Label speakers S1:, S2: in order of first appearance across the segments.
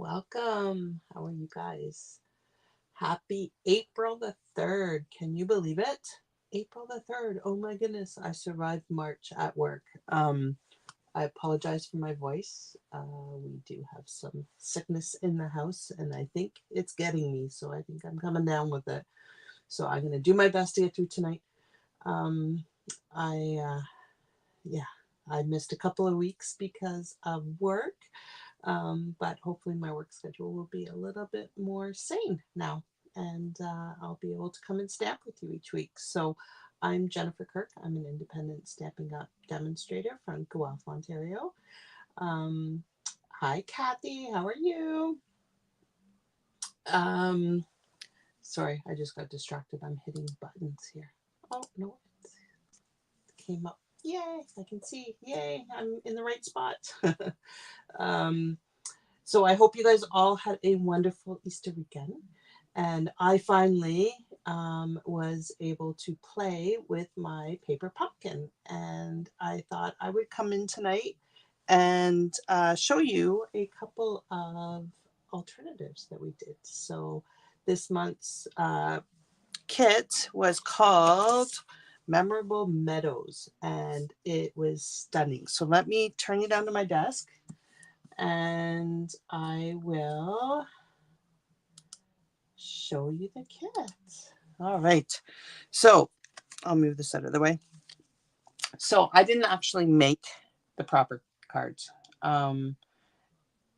S1: Welcome. How are you guys? Happy April the 3rd. Can you believe it? April the 3rd. Oh my goodness. I survived March at work. I apologize for my voice. We do have some sickness in the house and I think it's getting me. So I think I'm coming down with it. So I'm going to do my best to get through tonight. Um, I, yeah, I missed a couple of weeks because of work. But hopefully my work schedule will be a little bit more sane now, and I'll be able to come and stamp with you each week. So I'm Jennifer Kirk. I'm an independent Stampin' Up demonstrator from Guelph, Ontario. Um, Hi, Kathy. How are you? Um, Sorry, I just got distracted. I'm hitting buttons here. Oh, no, it came up. Yay, I can see. Yay, I'm in the right spot. um, So I hope you guys all had a wonderful Easter weekend. And I finally was able to play with my paper pumpkin. And I thought I would come in tonight and show you a couple of alternatives that we did. So this month's kit was called Memorable Meadows, and it was stunning. So let me turn you down to my desk and I will show you the kit. All right. So I'll move this out of the way. So I didn't actually make the proper cards. Um,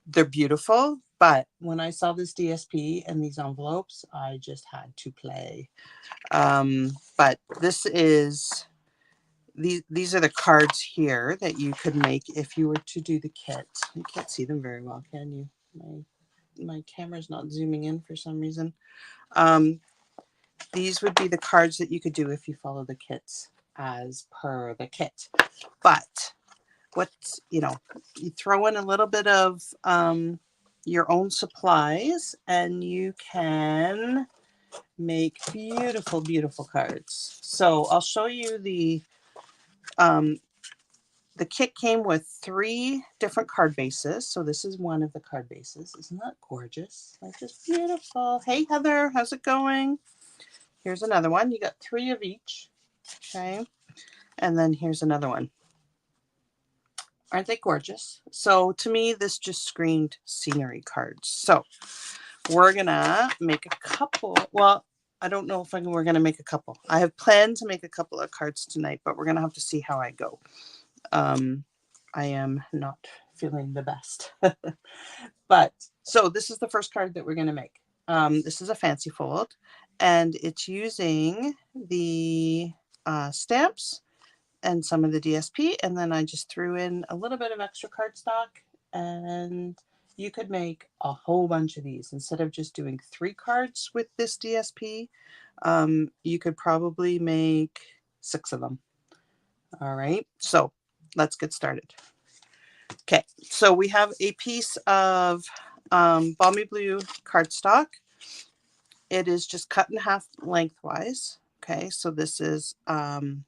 S1: they're beautiful, but when I saw this DSP and these envelopes, I just had to play. But this is these are the cards here that you could make if you were to do the kit. You can't see them very well, can you? My camera's not zooming in for some reason. Um, these would be the cards that you could do if you follow the kits as per the kit. But you throw in a little bit of your own supplies and you can make beautiful, beautiful cards. So I'll show you um, the kit came with 3 different card bases. So this is one of the card bases. Isn't that gorgeous? That's just beautiful. Hey, Heather, how's it going? Here's another one. You got 3 of each. Okay. And then here's another one. Aren't they gorgeous? So to me, this just screamed scenery cards. So we're going to make a couple. Well, I don't know if we're going to make a couple. I have planned to make a couple of cards tonight, but we're going to have to see how I go. I am not feeling the best. But so this is the first card that we're going to make. This is a fancy fold, and it's using the stamps and some of the DSP, and then I just threw in a little bit of extra cardstock, and you could make a whole bunch of these. Instead of just doing 3 cards with this DSP, you could probably make 6 of them. All right, so let's get started. Okay, so we have a piece of balmy blue cardstock. It is just cut in half lengthwise. Okay, so this is 4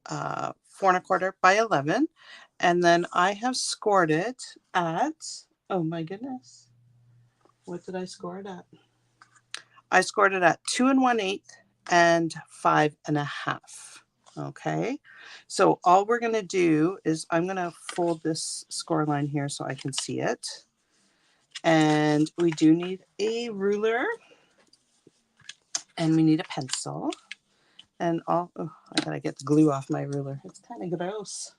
S1: 1/4 by 11. And then I have scored it at, oh my goodness, what did I score it at? I scored it at 2 1/8 and 5 1/2. Okay, so all we're going to do is I'm going to fold this score line here so I can see it. And we do need a ruler and we need a pencil. And I gotta get the glue off my ruler. It's kind of gross.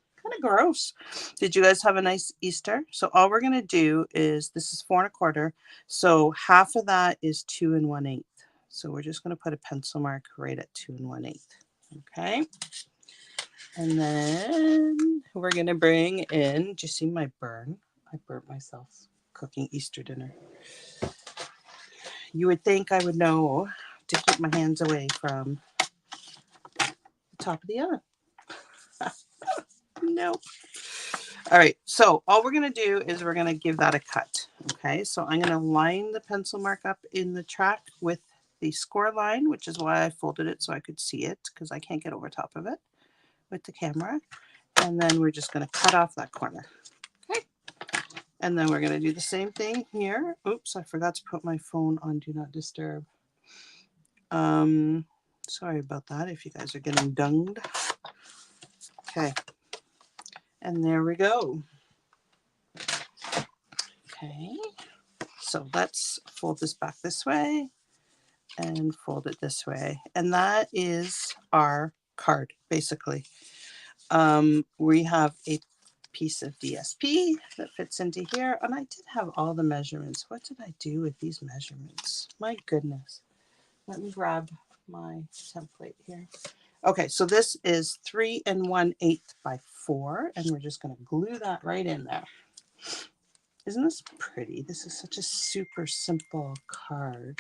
S1: Did you guys have a nice Easter? So all we're gonna do is, this is 4 1/4. So half of that is 2 1/8. So we're just gonna put a pencil mark right at 2 1/8. Okay. And then we're gonna bring in, do you see my burn? I burnt myself cooking Easter dinner. You would think I would know to keep my hands away from the top of the oven. Nope. All right, so all we're going to do is we're going to give that a cut. Okay, so I'm going to line the pencil mark up in the track with the score line, which is why I folded it so I could see it, because I can't get over top of it with the camera. And then we're just going to cut off that corner. Okay, And then we're going to do the same thing here. Oops, I forgot to put my phone on Do Not Disturb. Sorry about that if you guys are getting dunged. Okay. And there we go. Okay. So let's fold this back this way and fold it this way. And that is our card, basically. We have a piece of DSP that fits into here. And I did have all the measurements. What did I do with these measurements? My goodness. Let me grab my template here. Okay, so this is 3 1/8 by 4, and we're just going to glue that right in there. Isn't this pretty? This is such a super simple card.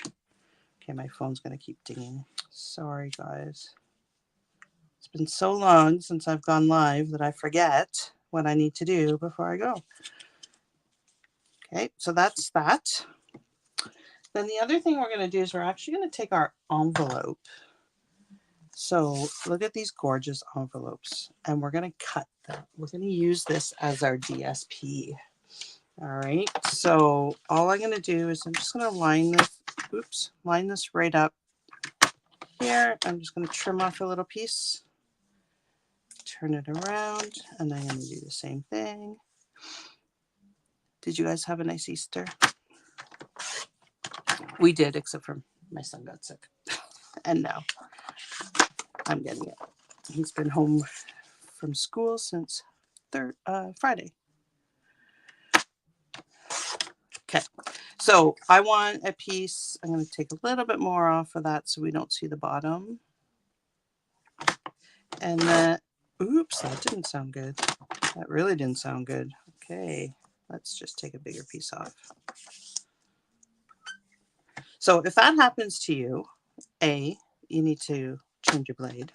S1: Okay, my phone's going to keep dinging. Sorry, guys. It's been so long since I've gone live that I forget what I need to do before I go. Okay, so that's that. Then the other thing we're going to do is we're actually going to take our envelope. So look at these gorgeous envelopes, and we're going to cut them. We're going to use this as our DSP. All right, so all I'm going to do is I'm just going to line this right up here. I'm just going to trim off a little piece, turn it around, and I'm going to do the same thing. Did you guys have a nice Easter? We did, except for my son got sick, and now I'm getting it. He's been home from school since Friday. Okay, so I want a piece. I'm going to take a little bit more off of that so we don't see the bottom. And then, oops, that didn't sound good. That really didn't sound good. Okay, let's just take a bigger piece off. So if that happens to you, you need to change your blade,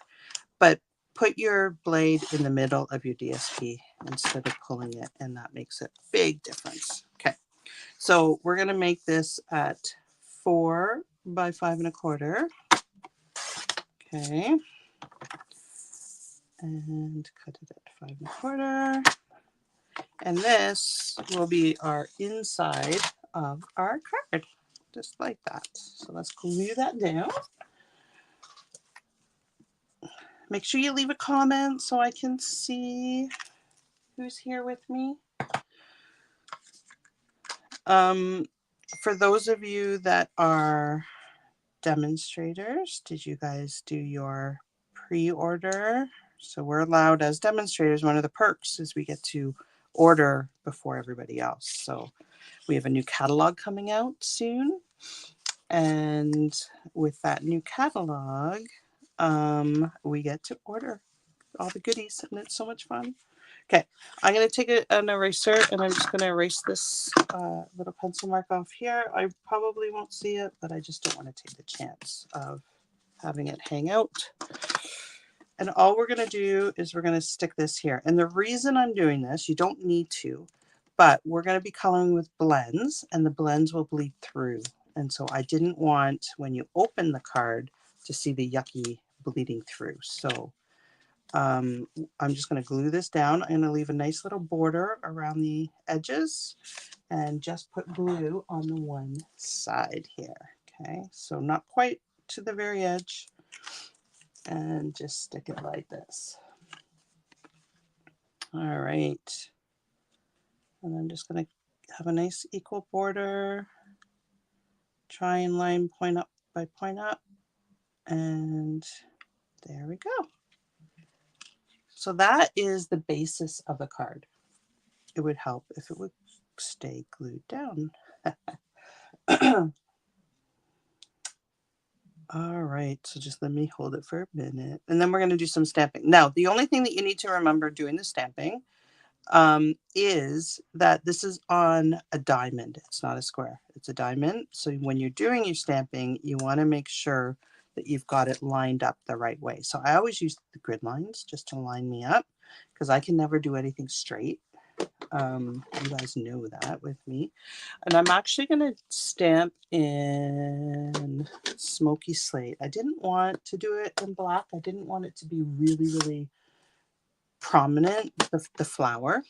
S1: but put your blade in the middle of your DSP instead of pulling it, and that makes a big difference. Okay, so we're going to make this at 4 by 5 1/4. Okay, and cut it at 5 1/4. And this will be our inside of our card, just like that. So let's glue that down. Make sure you leave a comment so I can see who's here with me. For those of you that are demonstrators, did you guys do your pre-order? So we're allowed as demonstrators, one of the perks is we get to order before everybody else. So we have a new catalog coming out soon. And with that new catalog, we get to order all the goodies, and it's so much fun. Okay, I'm going to take an eraser, and I'm just going to erase this little pencil mark off here. I probably won't see it, but I just don't want to take the chance of having it hang out. And all we're going to do is we're going to stick this here. And the reason I'm doing this, you don't need to, but we're going to be coloring with blends, and the blends will bleed through. And so I didn't want, when you open the card, to see the yucky bleeding through. So I'm just going to glue this down. I'm going to leave a nice little border around the edges and just put glue on the one side here. Okay, so not quite to the very edge, and just stick it like this. All right, and I'm just going to have a nice equal border. Try and line point up by point up, and there we go. So that is the basis of the card. It would help if it would stay glued down. All right, so just let me hold it for a minute, and then we're going to do some stamping. Now, the only thing that you need to remember doing the stamping is that this is on a diamond. It's not a square. It's a diamond. So when you're doing your stamping, you want to make sure that you've got it lined up the right way. So I always use the grid lines just to line me up, because I can never do anything straight. You guys know that with me. And I'm actually going to stamp in smoky slate. I didn't want to do it in black. I didn't want it to be really, really prominent, the flower.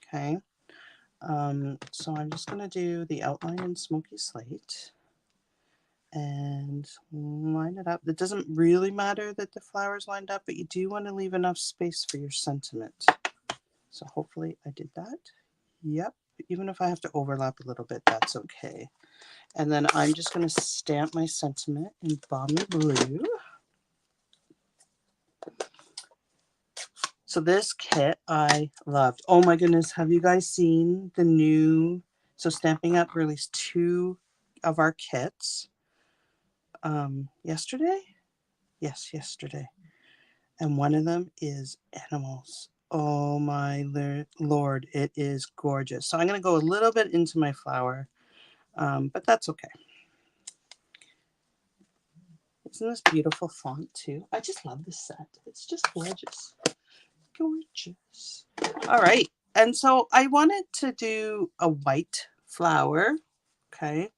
S1: Okay. So I'm just going to do the outline in Smoky Slate and line it up. It doesn't really matter that the flower's lined up, but you do want to leave enough space for your sentiment. So hopefully I did that. Yep, even if I have to overlap a little bit, that's okay. And then I'm just going to stamp my sentiment in Balmy Blue. So this kit I loved. Oh my goodness, have you guys seen the new... So Stamping Up released 2 of our kits yesterday? Yes, yesterday. And one of them is animals. Oh my Lord, it is gorgeous. So I'm going to go a little bit into my flower, but that's okay. Isn't this beautiful font too? I just love this set. It's just gorgeous. Gorgeous. All right. And so I wanted to do a white flower. Okay.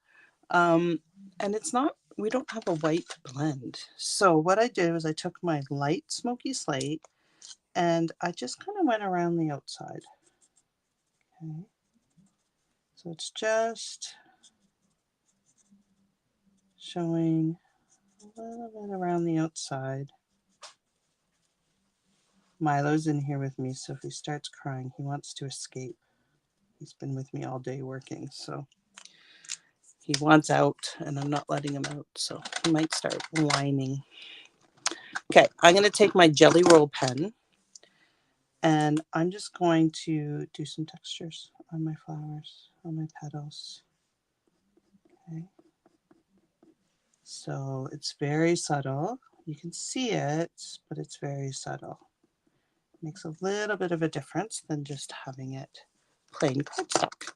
S1: And it's not, we don't have a white blend. So what I did was I took my light Smoky Slate and I just kind of went around the outside. Okay. So it's just showing a little bit around the outside. Milo's in here with me, so if he starts crying, he wants to escape. He's been with me all day working, so he wants out, and I'm not letting him out, so he might start whining. Okay, I'm going to take my Jelly Roll pen, and I'm just going to do some textures on my flowers, on my petals. Okay. So it's very subtle. You can see it, but it's very subtle. Makes a little bit of a difference than just having it plain cardstock.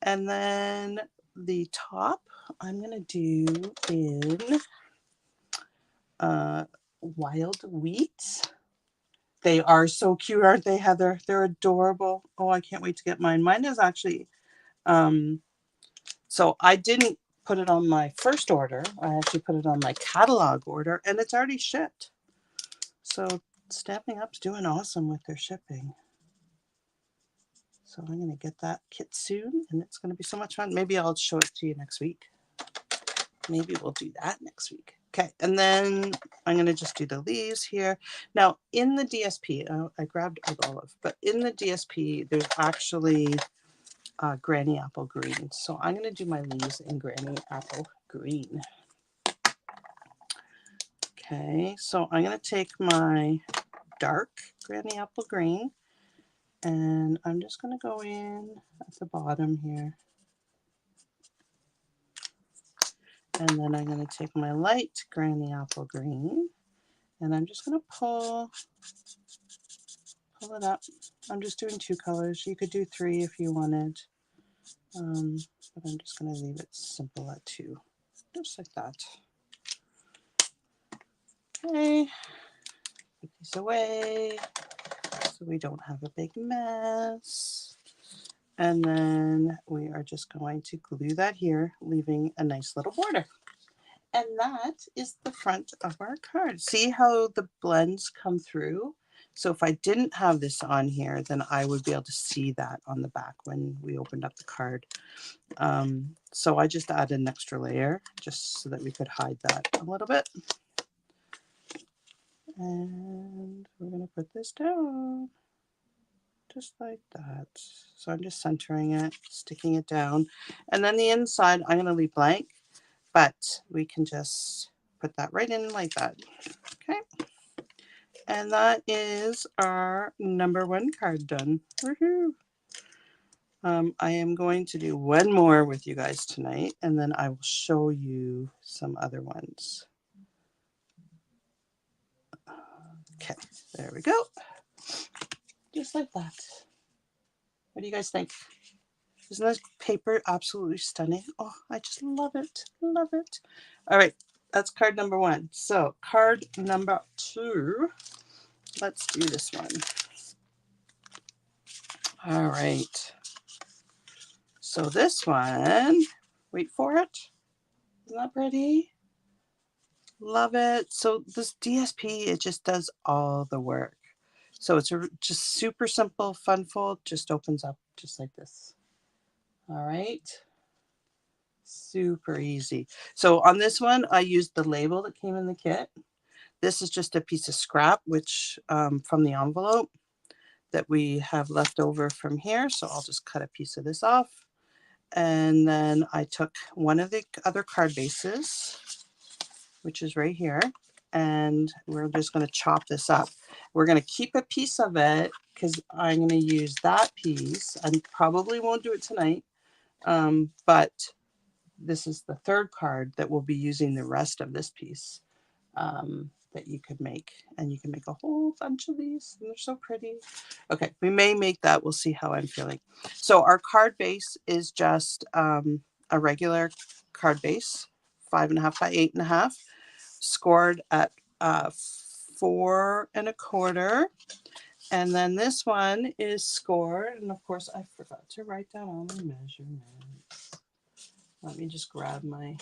S1: And then the top I'm going to do in Wild Wheat. They are so cute, aren't they, Heather? They're adorable. Oh, I can't wait to get mine. Mine is actually, so I didn't put it on my first order. I actually put it on my catalog order, and it's already shipped. So Stamping Up's doing awesome with their shipping. So I'm going to get that kit soon, and it's going to be so much fun. Maybe I'll show it to you next week. Maybe we'll do that next week. Okay, and then I'm going to just do the leaves here. Now, in the DSP, I grabbed Old Olive, but in the DSP, there's actually Granny Apple Green. So I'm going to do my leaves in Granny Apple Green. Okay, so I'm going to take my dark Granny Apple Green, and I'm just going to go in at the bottom here. And then I'm going to take my light Granny Apple Green, and I'm just going to pull it up. I'm just doing 2 colors. You could do 3 if you wanted, but I'm just going to leave it simple at 2, just like that. Okay, put these away so we don't have a big mess. And then we are just going to glue that here, leaving a nice little border. And that is the front of our card. See how the blends come through? So if I didn't have this on here, then I would be able to see that on the back when we opened up the card. So I just added an extra layer just so that we could hide that a little bit. And we're going to put this down just like that. So I'm just centering it, sticking it down. And then the inside, I'm going to leave blank, but we can just put that right in like that. Okay. And that is our number 1 card done. Woohoo! I am going to do one more with you guys tonight, and then I will show you some other ones. Okay, there we go. Just like that. What do you guys think? Isn't this paper absolutely stunning? Oh, I just love it. Love it. All right, that's card number 1. So card number 2. Let's do this one. All right. So this one, wait for it. Isn't that pretty? Love it. So this DSP, it just does all the work. So it's just super simple fun fold, just opens up just like this. All right. Super easy. So on this one, I used the label that came in the kit. This is just a piece of scrap, which from the envelope that we have left over from here. So I'll just cut a piece of this off. And then I took one of the other card bases, which is right here, and we're just going to chop this up. We're going to keep a piece of it because I'm going to use that piece. I probably won't do it tonight, but this is the third card that we'll be using the rest of this piece that you could make. And you can make a whole bunch of these, and they're so pretty. Okay, we may make that. We'll see how I'm feeling. So our card base is just a regular card base, 5.5 by 8.5, scored at 4 1/4. And then this one is scored, and of course I forgot to write down all my measurements. Let me just grab my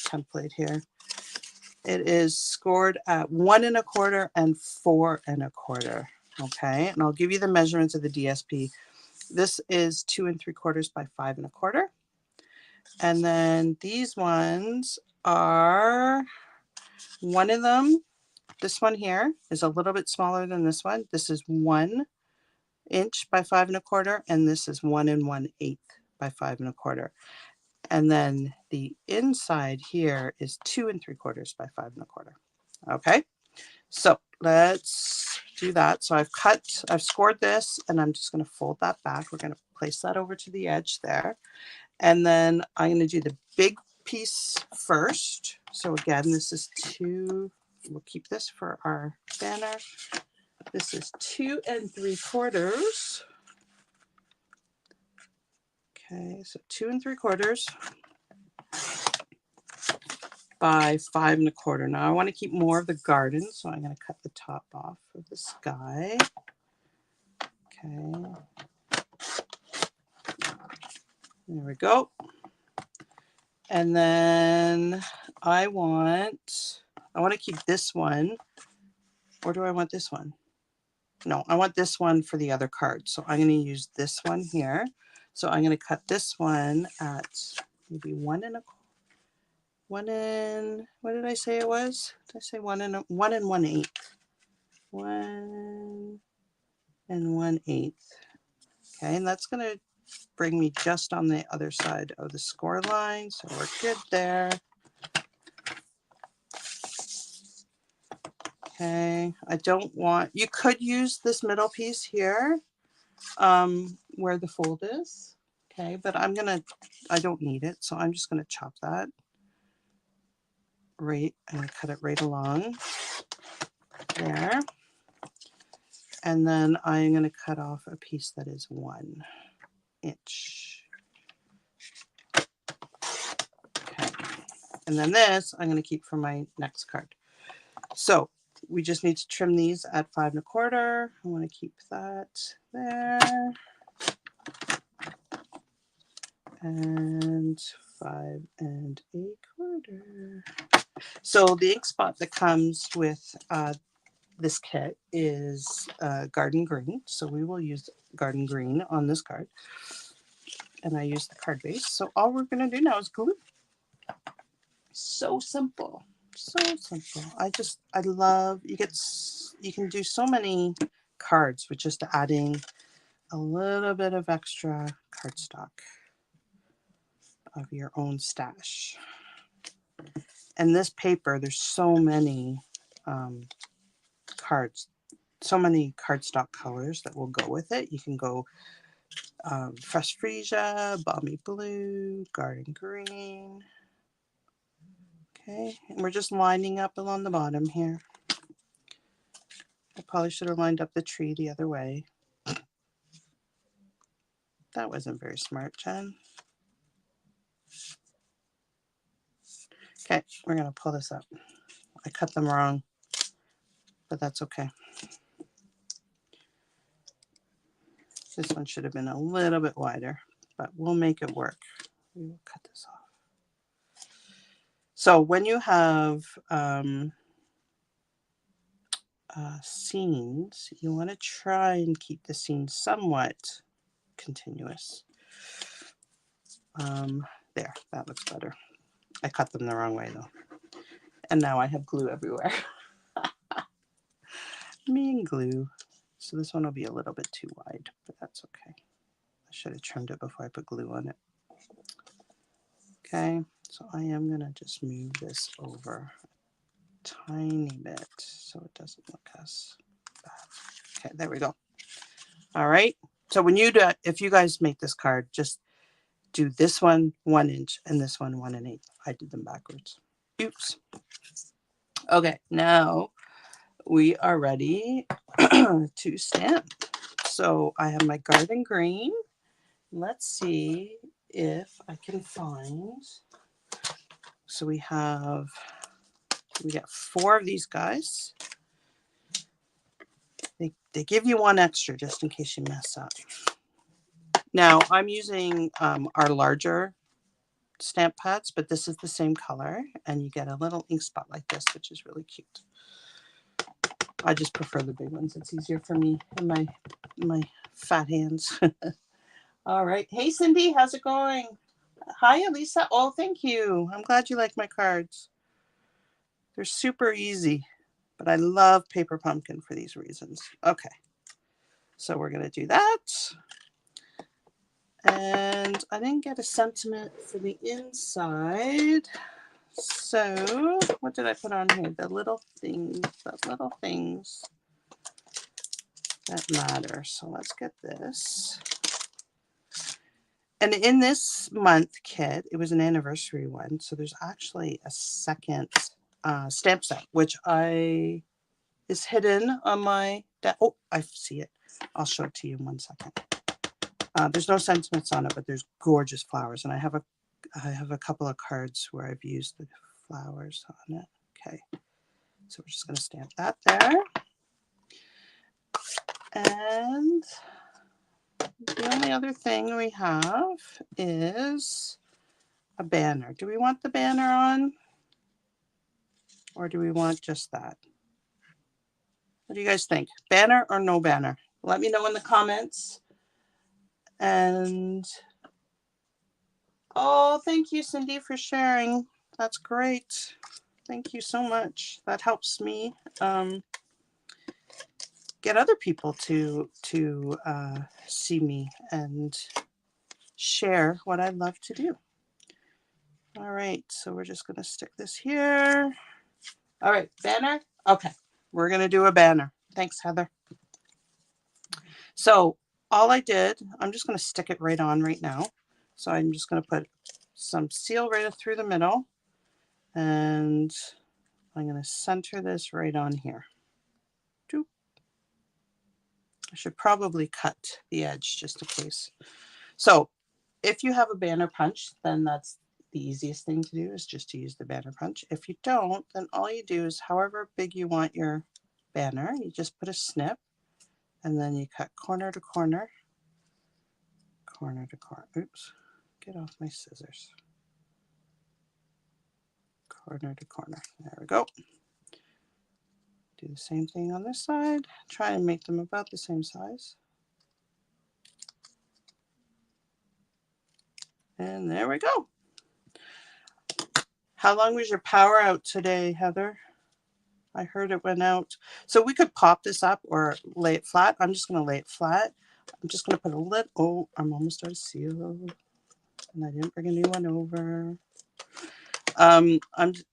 S1: template here. It is scored at 1 1/4 and 4 1/4. Okay, and I'll give you the measurements of the DSP. This is 2 3/4 by 5 1/4. And then these ones are, one of them, this one here is a little bit smaller than this one. This is 1 inch by 5 1/4, and this is 1 1/8 by 5 1/4. And then the inside here is 2 3/4 by 5 1/4. Okay, so let's do that. So I've scored this, and I'm just going to fold that back. We're going to place that over to the edge there. And then I'm going to do the big piece first. So again, this is 2, we'll keep this for our banner. This is 2 3/4. Okay, so 2 3/4 by 5 1/4. Now I want to keep more of the garden, so I'm going to cut the top off of the sky. Okay, there we go. And then I want to keep this one. Or do I want this one? No, I want this one for the other card. So I'm going to use this one here. So I'm going to cut this one at maybe 1 1/4. What did I say it was? Did I say 1 1/8? 1 1/8. Okay, and that's going to bring me just on the other side of the score line. So we're good there. Okay, I don't want, you could use this middle piece here where the fold is. Okay, but I don't need it. So I'm just going to chop that right. I'm going to cut it right along there. And then I'm going to cut off a piece that is 1 inch. Okay. And then this I'm going to keep for my next card. So we just need to trim these at 5 1/4. I want to keep that there. And 5 1/4. So the ink spot that comes with this kit is garden green. So we will use garden green on this card. And I use the card base. So all we're going to do now is glue. So simple. So simple. I love, you can do so many cards with just adding a little bit of extra cardstock of your own stash. And this paper, there's so many cards, so many cardstock colors that will go with it. You can go fresh freesia, balmy blue, garden green. Okay, and we're just lining up along the bottom here. I probably should have lined up the tree the other way. That wasn't very smart, Jen. Okay, we're going to pull this up. I cut them wrong, but that's okay. This one should have been a little bit wider, but we'll make it work. We will cut this off. So when you have scenes, you want to try and keep the scene somewhat continuous. There, that looks better. I cut them the wrong way though. And now I have glue everywhere. Me and glue. So this one will be a little bit too wide, but that's okay. I should have trimmed it before I put glue on it. Okay, so I am gonna just move this over a tiny bit so it doesn't look as bad. Okay, there we go. All right, so when you do, if you guys make this card, just do this one 1 inch and this one 1 1/8. I did them backwards. Oops. Okay, now we are ready to stamp. So I have my garden green. Let's see if I can find. So we got 4 of these guys. They give you 1 extra just in case you mess up. Now I'm using our larger stamp pads, but this is the same color, and you get a little ink spot like this, which is really cute. I just prefer the big ones. It's easier for me and my fat hands. All right. Hey, Cindy, how's it going? Hi, Elisa. Oh, thank you. I'm glad you like my cards. They're super easy, but I love paper pumpkin for these reasons. Okay. So we're going to do that. And I didn't get a sentiment for the inside. So what did I put on here? The little things that matter. So let's get this. And in this month kit, it was an anniversary one. So there's actually a second stamp set, which is hidden on my, oh, I see it. I'll show it to you in 1 second. There's no sentiments on it, but there's gorgeous flowers. And I have a couple of cards where I've used the flowers on it. Okay. So we're just going to stamp that there. And the only other thing we have is a banner. Do we want the banner on? Or do we want just that? What do you guys think? Banner or no banner? Let me know in the comments. And oh, thank you, Cindy, for sharing. That's great. Thank you so much. That helps me get other people to see me and share what I love to do. All right, so we're just going to stick this here. All right, banner. Okay, we're going to do a banner. Thanks, Heather. So all I did, I'm just going to stick it right on right now. So I'm just going to put some seal right through the middle, and I'm going to center this right on here. I should probably cut the edge just in case. So if you have a banner punch, then that's the easiest thing to do, is just to use the banner punch. If you don't, then all you do is however big you want your banner, you just put a snip, and then you cut corner to corner, corner to corner. Oops, get off my scissors. Corner to corner. There we go. Do the same thing on this side. Try and make them about the same size. And there we go. How long was your power out today, Heather? I heard it went out. So we could pop this up or lay it flat. I'm just going to lay it flat. I'm just going to put a lid. Oh, I'm almost out of seal. And I didn't bring a new one over.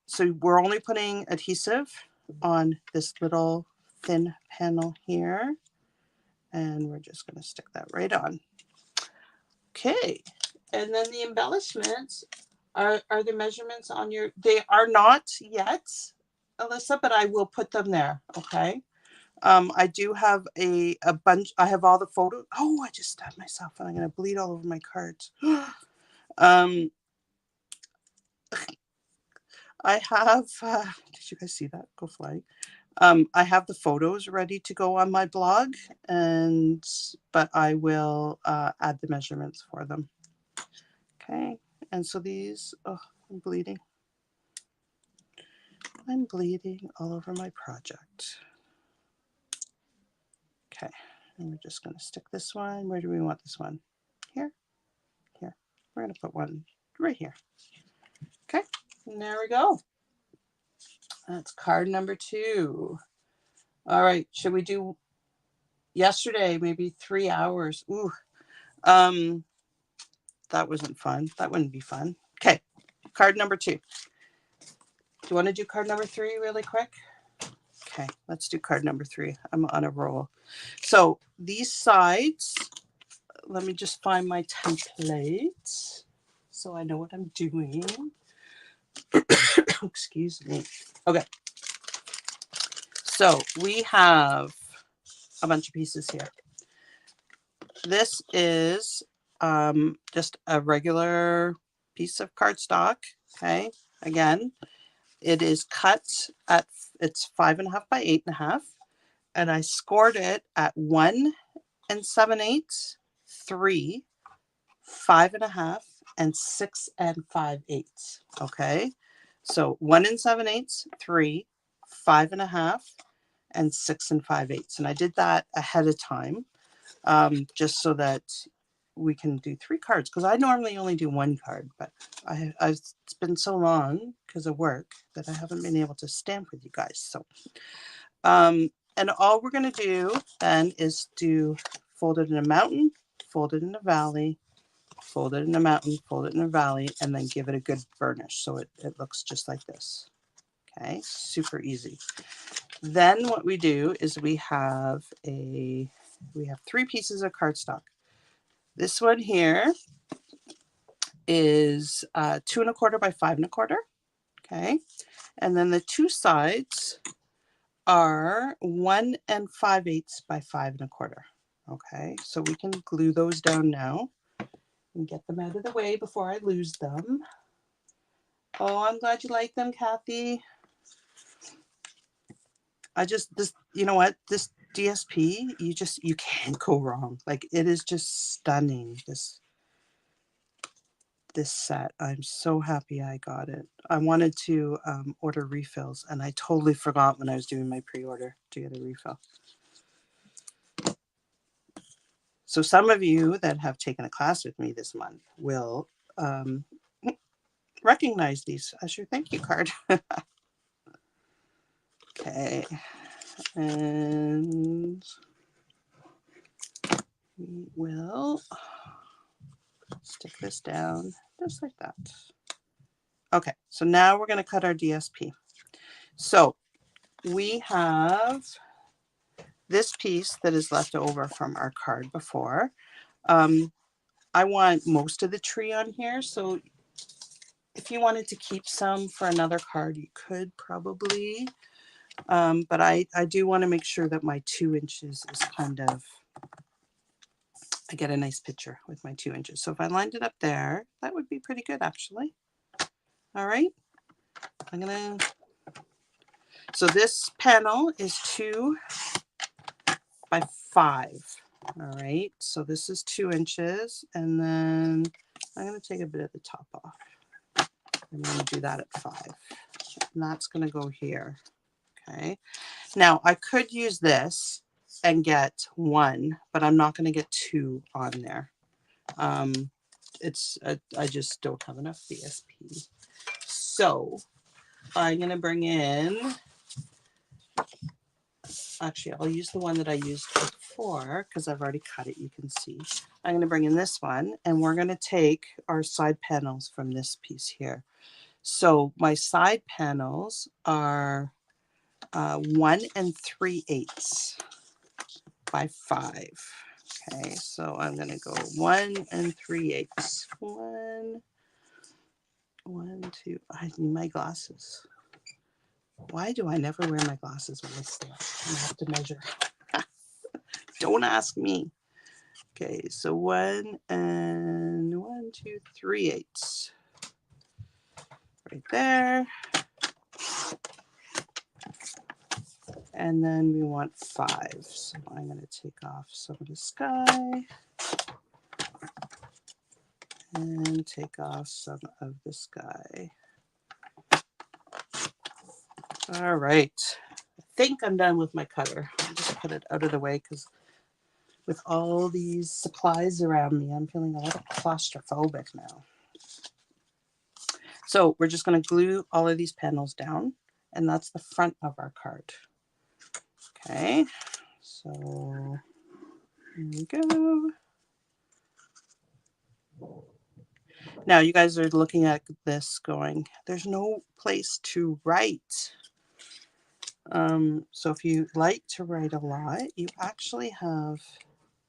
S1: So we're only putting adhesive on this little thin panel here. And we're just going to stick that right on. Okay. And then the embellishments, are the measurements on your, they are not yet, Alyssa, but I will put them there. Okay. I do have a bunch. I have all the photos. Oh, I just stabbed myself and I'm going to bleed all over my cards. I have, did you guys see that go flying? I have the photos ready to go on my blog, but I will add the measurements for them. Okay. And so these, oh, I'm bleeding. I'm bleeding all over my project. Okay. And we're just going to stick this one. Where do we want this one? Here? Here. we're going to put one right here. Okay, and there we go. That's card number 2. All right, should we do yesterday, maybe 3 hours? Ooh, that wasn't fun. That wouldn't be fun. Okay, card number 2. Do you want to do card number 3 really quick? Okay, let's do card number 3. I'm on a roll. So these sides, let me just find my template so I know what I'm doing. Excuse me. Okay. So we have a bunch of pieces here. This is just a regular piece of cardstock. Okay. Again, it is cut at, it's 5.5 by 8.5. And I scored it at 1 7/8, 3, 5.5, and 6 5/8. Okay. So 1 7/8, 3, 5.5, and 6 5/8. And I did that ahead of time, just so that we can do 3 cards, because I normally only do 1 card, but it's been so long because of work that I haven't been able to stamp with you guys. So, and all we're going to do then is do fold it in a mountain, fold it in a valley, fold it in a mountain, fold it in a valley, and then give it a good burnish so it looks just like this. Okay, super easy. Then what we do is we have 3 pieces of cardstock. This one here is 2 1/4 by 5 1/4. Okay, and then the 2 sides are 1 5/8 by 5 1/4. Okay, so we can glue those down now and get them out of the way before I lose them. Oh, I'm glad you like them, Kathy. You know what? This DSP, you can't go wrong. Like, it is just stunning. This set. I'm so happy I got it. I wanted to order refills, and I totally forgot when I was doing my pre-order to get a refill. So some of you that have taken a class with me this month will recognize these as your thank you card. Okay, and we will stick this down just like that. Okay, so now we're going to cut our DSP. So we have this piece that is left over from our card before. I want most of the tree on here, so if you wanted to keep some for another card, you could probably. But I do want to make sure that my 2 inches is kind of, I get a nice picture with my 2 inches. So if I lined it up there, that would be pretty good actually. All right. So this panel is 2 by 5. All right. So this is 2 inches. And then I'm going to take a bit of the top off. I'm going to do that at 5. And that's going to go here. Okay. Now I could use this and get 1, but I'm not going to get 2 on there. I just don't have enough DSP. So I'm going to bring in, actually I'll use the one that I used before because I've already cut it, you can see. I'm going to bring in this one, and we're going to take our side panels from this piece here. So my side panels are 1 3/8 by 5. Okay, so I'm going to go 1 3/8. 1, 2. I need my glasses. Why do I never wear my glasses when I stand? I have to measure. Don't ask me. Okay, so 1 2 3/8. Right there. And then we want 5. So I'm going to take off some of the sky and take off some of the sky. All right. I think I'm done with my cutter. I'll just put it out of the way because with all these supplies around me, I'm feeling a little claustrophobic now. So we're just going to glue all of these panels down, and that's the front of our card. Okay, so here we go. Now you guys are looking at this going, there's no place to write. So if you like to write a lot, you actually have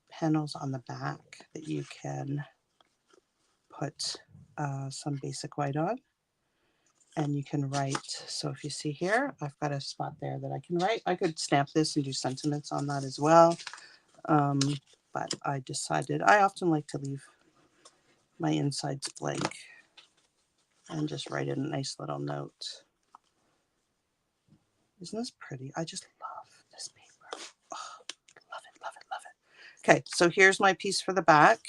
S1: panels on the back that you can put some basic white on, and you can write. So if you see here, I've got a spot there that I can write. I could stamp this and do sentiments on that as well, but I decided I often like to leave my insides blank and just write a nice little note. Isn't this pretty? I just love this paper. Oh, love it, love it, love it. Okay, so here's my piece for the back.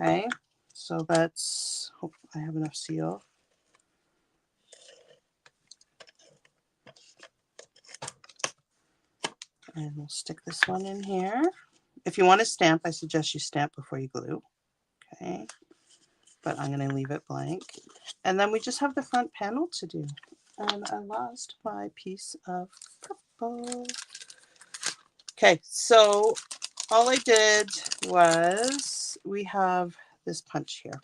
S1: Okay, so that's, hope I have enough seal. And we'll stick this one in here. If you want to stamp, I suggest you stamp before you glue. Okay, but I'm going to leave it blank. And then we just have the front panel to do. And I lost my piece of purple. Okay, so all I did was, we have this punch here.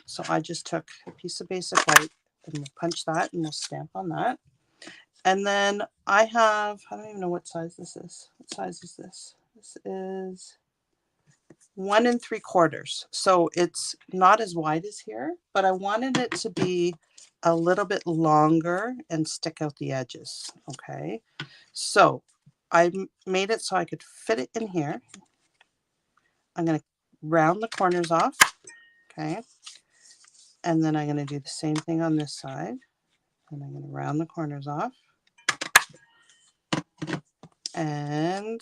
S1: So I just took a piece of basic white and we'll punch that and we'll stamp on that. And then I have, I don't even know what size this is. What size is this? This is 1 3/4. So it's not as wide as here, but I wanted it to be a little bit longer and stick out the edges. Okay, so I made it so I could fit it in here. I'm going to round the corners off. Okay, and then I'm going to do the same thing on this side, and I'm going to round the corners off. And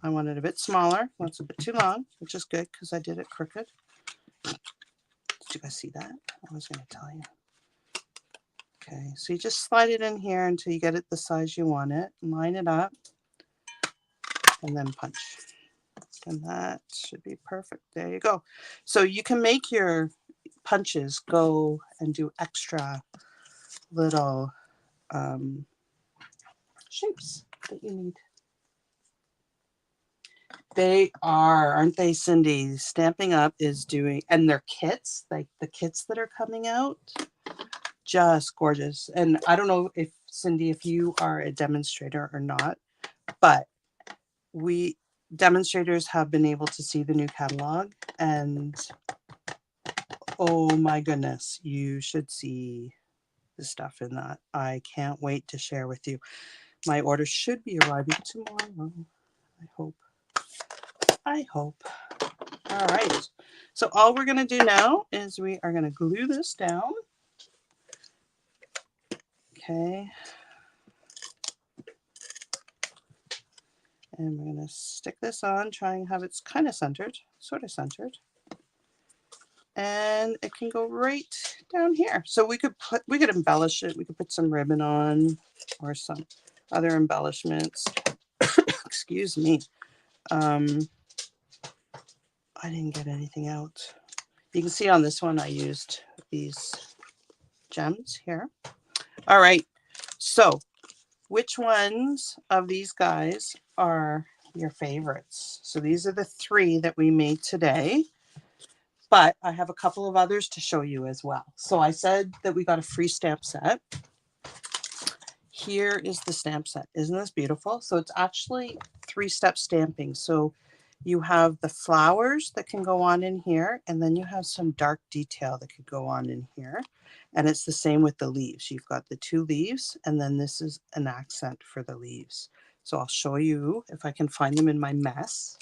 S1: I want it a bit smaller. Well, it's a bit too long, which is good because I did it crooked. Did you guys see that? I was going to tell you. Okay, so you just slide it in here until you get it the size you want it. Line it up and then punch. And that should be perfect. There you go. So you can make your punches go and do extra little shapes that you need. They are, aren't they, Cindy? Stampin' Up is doing, and their kits, like the kits that are coming out, just gorgeous. And I don't know if, Cindy, if you are a demonstrator or not, but we demonstrators have been able to see the new catalog, and oh my goodness, you should see the stuff in that. I can't wait to share with you. My order should be arriving tomorrow. I hope. I hope. All right. So all we're going to do now is we are going to glue this down. Okay. And we're going to stick this on, try and have it kind of centered, sort of centered. And it can go right down here. So we could embellish it. We could put some ribbon on or some other embellishments. Excuse me. I didn't get anything out. You can see on this one I used these gems here. All right. So which ones of these guys are your favorites? So these are the 3 that we made today. But I have a couple of others to show you as well. So I said that we got a free stamp set. Here is the stamp set. Isn't this beautiful? So it's actually 3-step stamping. So you have the flowers that can go on in here, and then you have some dark detail that could go on in here. And it's the same with the leaves. You've got the 2 leaves, and then this is an accent for the leaves. So I'll show you, if I can find them in my mess,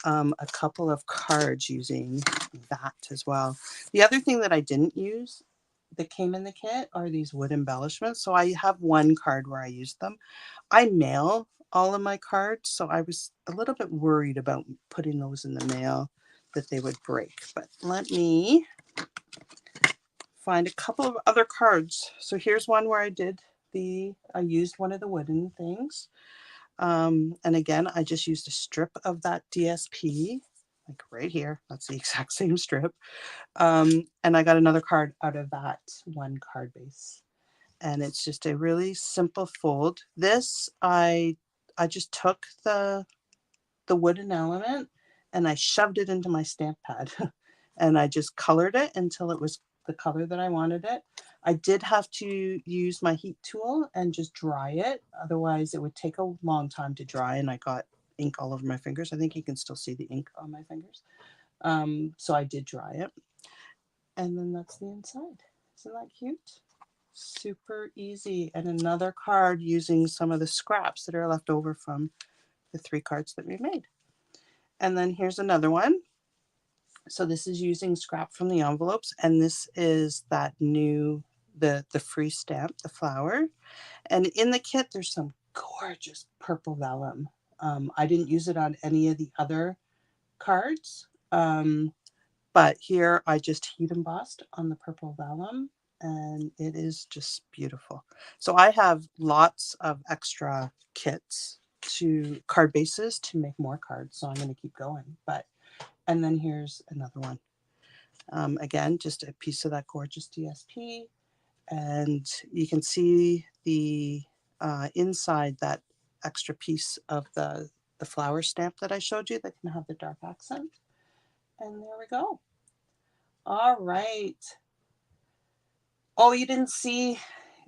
S1: a couple of cards using that as well. The other thing that I didn't use that came in the kit are these wood embellishments. So I have one card where I used them. I mail all of my cards, so I was a little bit worried about putting those in the mail that they would break. But let me find a couple of other cards. So here's one where I used one of the wooden things. And again, I just used a strip of that DSP, like right here. That's the exact same strip. And I got another card out of that one card base. And it's just a really simple fold. This, I just took the wooden element and I shoved it into my stamp pad and I just colored it until it was the color that I wanted it. I did have to use my heat tool and just dry it. Otherwise it would take a long time to dry and I got ink all over my fingers. I think you can still see the ink on my fingers. So I did dry it. And then that's the inside. Isn't that cute? Super easy. And another card using some of the scraps that are left over from the 3 cards that we made. And then here's another one. So this is using scrap from the envelopes, and this is that new, the free stamp, the flower. And in the kit, there's some gorgeous purple vellum. I didn't use it on any of the other cards, but here I just heat embossed on the purple vellum, and it is just beautiful. So I have lots of extra kits to card bases to make more cards, so I'm going to keep going. And then here's another one. Again, just a piece of that gorgeous DSP. And you can see the inside, that extra piece of the flower stamp that I showed you that can have the dark accent. And there we go. All right. Oh, you didn't see?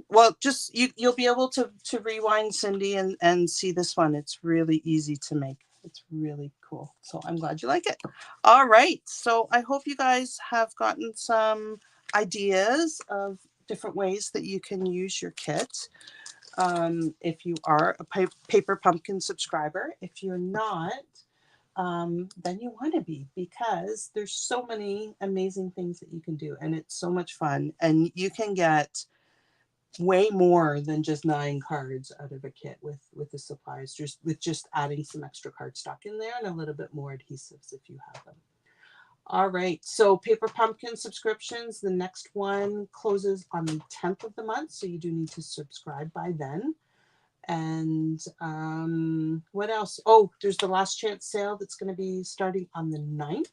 S1: Well, just you'll be able to rewind, Cindy, and see this one. It's really easy to make. It's really cool. So I'm glad you like it. All right. So I hope you guys have gotten some ideas of different ways that you can use your kit. If you are a Paper Pumpkin subscriber, if you're not, then you want to be, because there's so many amazing things that you can do, and it's so much fun, and you can get way more than just 9 cards out of a kit with the supplies, just adding some extra cardstock in there and a little bit more adhesives if you have them. All right, so Paper Pumpkin subscriptions, the next one closes on the 10th of the month, so you do need to subscribe by then. And what else? Oh, there's the last chance sale that's going to be starting on the 9th.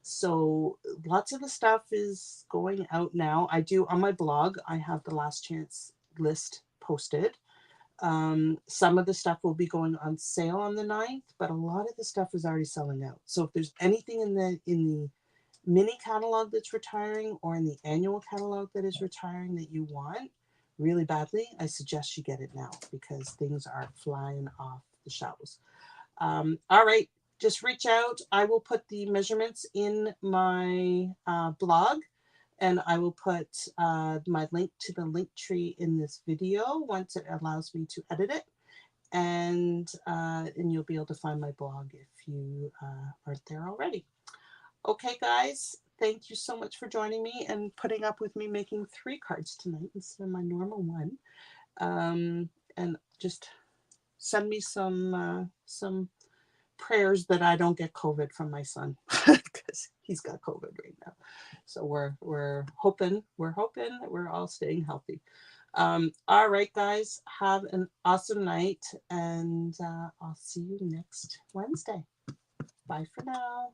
S1: So lots of the stuff is going out now. I do on my blog, I have the last chance list posted. Some of the stuff will be going on sale on the 9th, but a lot of the stuff is already selling out. So if there's anything in the mini catalog that's retiring or in the annual catalog that is retiring that you want really badly, I suggest you get it now, because things are flying off the shelves. All right, just reach out. I will put the measurements in my blog, and I will put my link to the link tree in this video once it allows me to edit it. And you'll be able to find my blog if you aren't there already. Okay, guys, thank you so much for joining me and putting up with me making 3 cards tonight instead of my normal one. And just send me some prayers that I don't get COVID from my son, because he's got COVID right now. So we're hoping that we're all staying healthy. All right, guys, have an awesome night, and I'll see you next Wednesday. Bye for now.